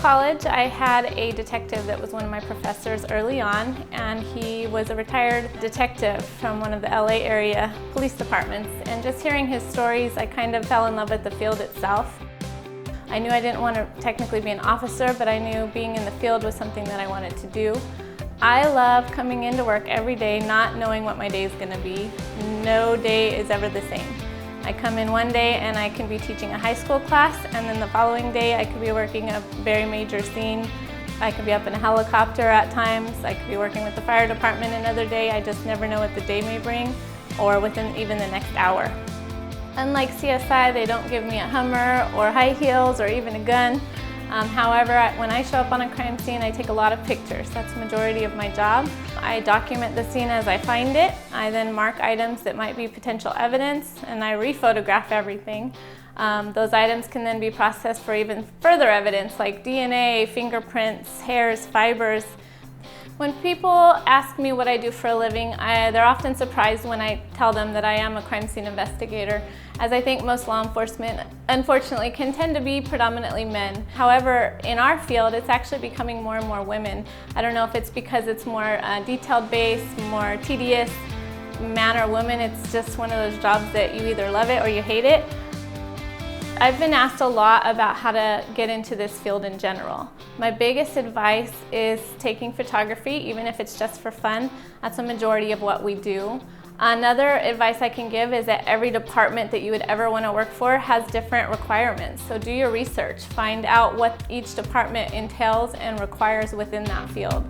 college, I had a detective that was one of my professors early on, and he was a retired detective from one of the LA area police departments. And just hearing his stories, I kind of fell in love with the field itself. I knew I didn't want to technically be an officer, but I knew being in the field was something that I wanted to do. I love coming into work every day not knowing what my day is going to be. No day is ever the same. I come in one day and I can be teaching a high school class, and then the following day I could be working a very major scene. I could be up in a helicopter at times. I could be working with the fire department another day. I just never know what the day may bring, or within even the next hour. Unlike CSI, they don't give me a Hummer or high heels or even a gun. However, when I show up on a crime scene, I take a lot of pictures. That's the majority of my job. I document the scene as I find it. I then mark items that might be potential evidence, and I re-photograph everything. Those items can then be processed for even further evidence like DNA, fingerprints, hairs, fibers. When people ask me what I do for a living, they're often surprised when I tell them that I am a crime scene investigator, as I think most law enforcement, unfortunately, can tend to be predominantly men. However, in our field, it's actually becoming more and more women. I don't know if it's because it's more detail-based, more tedious. Man or woman, it's just one of those jobs that you either love it or you hate it. I've been asked a lot about how to get into this field in general. My biggest advice is taking photography, even if it's just for fun. That's a majority of what we do. Another advice I can give is that every department that you would ever want to work for has different requirements. So do your research, find out what each department entails and requires within that field.